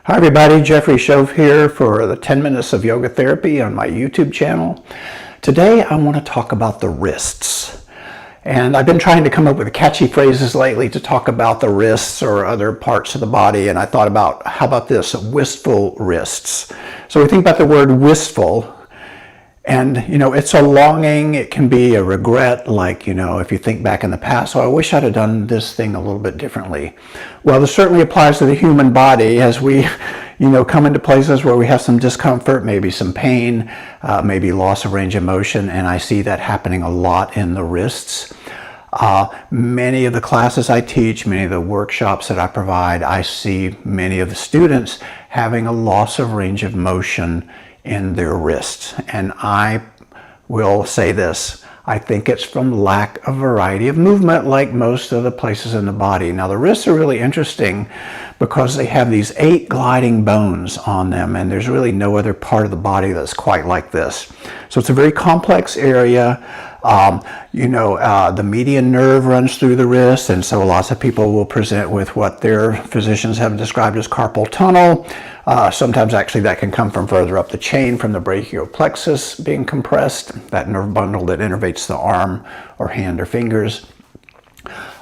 Hi everybody, Jeffrey Shove here for the 10 Minutes of Yoga Therapy on my YouTube channel. Today I want to talk about the wrists. And I've been trying to come up with catchy phrases lately to talk about the wrists or other parts of the body, and I thought about, how about this, wistful wrists. So we think about the word wistful, and it's a longing, it can be a regret, like if you think back in the past, oh, I wish I'd have done this thing a little bit differently. Well, this certainly applies to the human body as we come into places where we have some discomfort, maybe some pain, maybe loss of range of motion, and I see that happening a lot in the wrists. Many of the classes I teach, many of the workshops that I provide, I see many of the students having a loss of range of motion in their wrists. And I will say this, I think it's from lack of variety of movement, like most of the places in the body. Now the wrists are really interesting because they have these 8 gliding bones on them, and there's really no other part of the body that's quite like this. So it's a very complex area. The median nerve runs through the wrist, and so lots of people will present with what their physicians have described as carpal tunnel. Sometimes actually that can come from further up the chain, from the brachial plexus being compressed, that nerve bundle that innervates the arm or hand or fingers.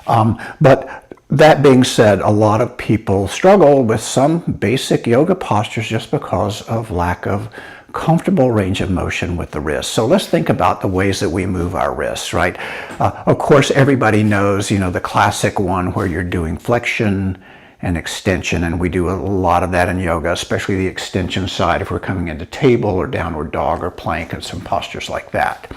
But that being said, a lot of people struggle with some basic yoga postures just because of lack of comfortable range of motion with the wrists. So let's think about the ways that we move our wrists, right? Of course, everybody knows, the classic one where you're doing flexion and extension, and we do a lot of that in yoga, especially the extension side if we're coming into table or downward dog or plank and some postures like that.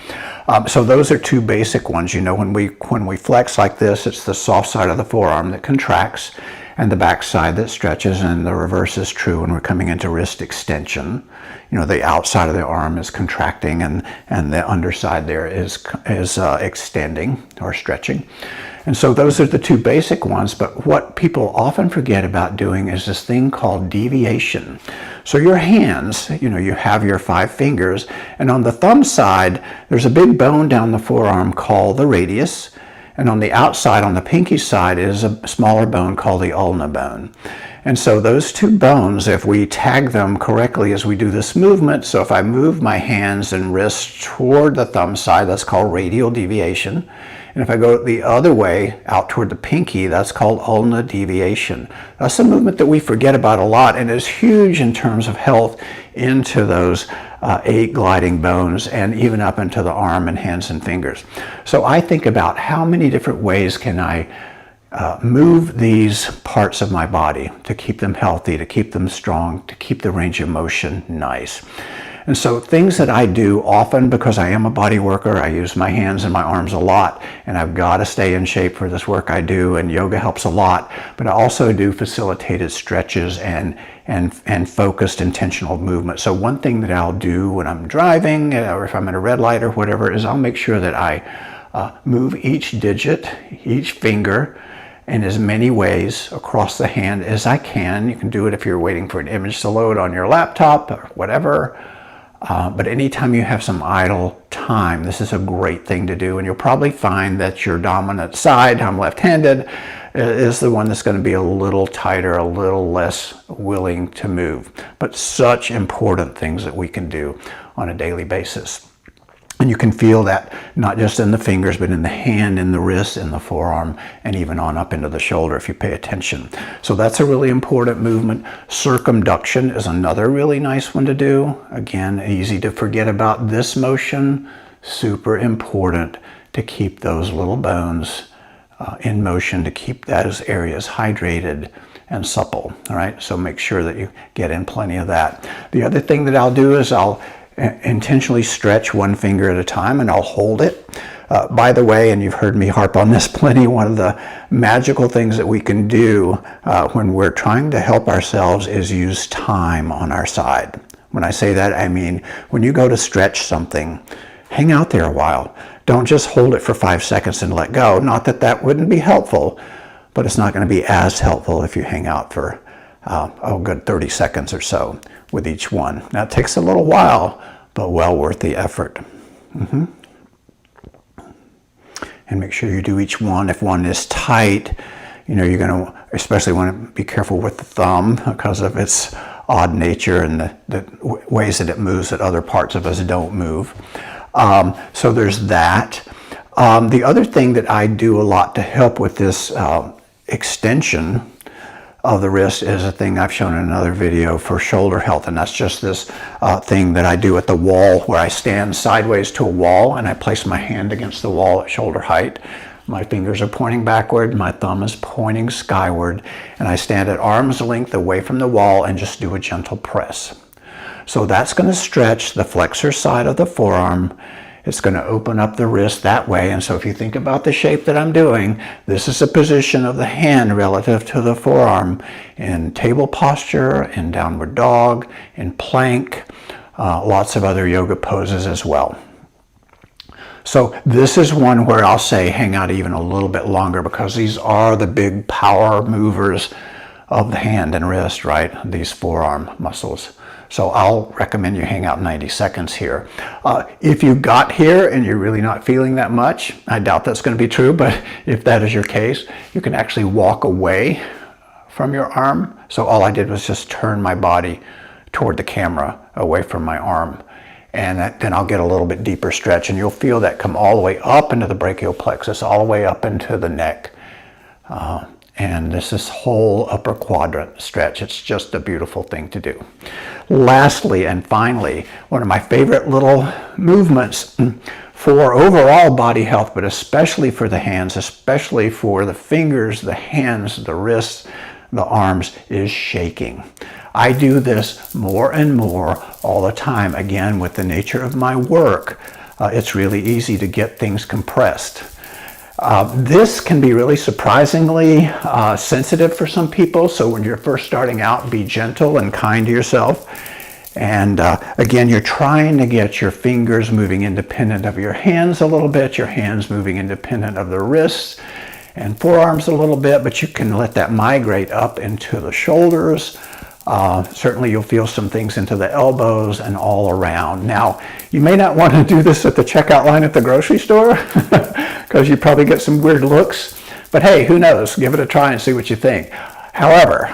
So those are 2 basic ones. When we flex like this, it's the soft side of the forearm that contracts and the back side that stretches, and the reverse is true when we're coming into wrist extension. The outside of the arm is contracting and the underside there is extending or stretching. And so those are the 2 basic ones, but what people often forget about doing is this thing called deviation. So your hands, you have your 5 fingers, and on the thumb side, there's a big bone down the forearm called the radius, and on the outside, on the pinky side, is a smaller bone called the ulna bone. And so those 2 bones, if we tag them correctly as we do this movement, so if I move my hands and wrists toward the thumb side, that's called radial deviation. And if I go the other way, out toward the pinky, that's called ulnar deviation. That's a movement that we forget about a lot, and is huge in terms of health into those 8 gliding bones and even up into the arm and hands and fingers. So I think about how many different ways can I move these parts of my body to keep them healthy, to keep them strong, to keep the range of motion nice. And so things that I do often, because I am a body worker, I use my hands and my arms a lot, and I've got to stay in shape for this work I do, and yoga helps a lot, but I also do facilitated stretches and focused intentional movement. So one thing that I'll do when I'm driving, or if I'm at a red light or whatever, is I'll make sure that I move each digit, each finger, in as many ways across the hand as I can. You can do it if you're waiting for an image to load on your laptop or whatever. But anytime you have some idle time, this is a great thing to do. And you'll probably find that your dominant side, I'm left-handed, is the one that's going to be a little tighter, a little less willing to move. But such important things that we can do on a daily basis. And you can feel that not just in the fingers, but in the hand, in the wrist, in the forearm, and even on up into the shoulder if you pay attention. So that's a really important movement. Circumduction is another really nice one to do. Again, easy to forget about this motion. Super important to keep those little bones in motion, to keep those areas hydrated and supple. All right, so make sure that you get in plenty of that. The other thing that I'll do is I'll intentionally stretch one finger at a time, and I'll hold it. By the way, and you've heard me harp on this plenty, one of the magical things that we can do when we're trying to help ourselves is use time on our side. When I say that, I mean when you go to stretch something, hang out there a while. Don't just hold it for 5 seconds and let go. Not that that wouldn't be helpful, but it's not going to be as helpful if you hang out for a good 30 seconds or so with each one. Now it takes a little while, but well worth the effort. And make sure you do each one. If one is tight, You know, you're going to especially want to be careful with the thumb because of its odd nature and the ways that it moves that other parts of us don't move. So there's that. The other thing that I do a lot to help with this extension of the wrist is a thing I've shown in another video for shoulder health, and that's just this thing that I do at the wall where I stand sideways to a wall and I place my hand against the wall at shoulder height. My fingers are pointing backward, my thumb is pointing skyward, and I stand at arm's length away from the wall and just do a gentle press. So that's going to stretch the flexor side of the forearm. It's going to open up the wrist that way. And so if you think about the shape that I'm doing, this is the position of the hand relative to the forearm in table posture, in downward dog, in plank, lots of other yoga poses as well. So this is one where I'll say hang out even a little bit longer because these are the big power movers of the hand and wrist, right? These forearm muscles. So I'll recommend you hang out 90 seconds here. If you got here and you're really not feeling that much, I doubt that's going to be true, but if that is your case, you can actually walk away from your arm. So all I did was just turn my body toward the camera away from my arm. And then I'll get a little bit deeper stretch, and you'll feel that come all the way up into the brachial plexus, all the way up into the neck. And this whole upper quadrant stretch. It's just a beautiful thing to do. Lastly and finally, one of my favorite little movements for overall body health, but especially for the hands, especially for the fingers, the hands, the wrists, the arms, is shaking. I do this more and more all the time. Again, with the nature of my work, it's really easy to get things compressed. This can be really surprisingly sensitive for some people, so when you're first starting out, be gentle and kind to yourself. And again, you're trying to get your fingers moving independent of your hands a little bit, your hands moving independent of the wrists and forearms a little bit, but you can let that migrate up into the shoulders. Certainly you'll feel some things into the elbows and all around. Now, you may not want to do this at the checkout line at the grocery store because you probably get some weird looks, but hey, who knows? Give it a try and see what you think. However,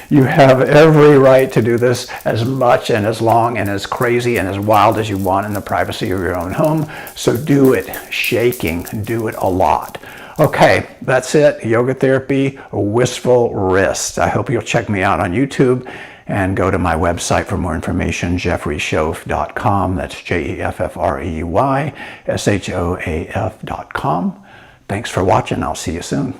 you have every right to do this as much and as long and as crazy and as wild as you want in the privacy of your own home. So do it shaking, do it a lot. Okay, that's it. Yoga therapy, Wistful Wrists. I hope you'll check me out on YouTube and go to my website for more information, jeffreyshoaf.com. That's JEFFREYSHOAF.com. Thanks for watching. I'll see you soon.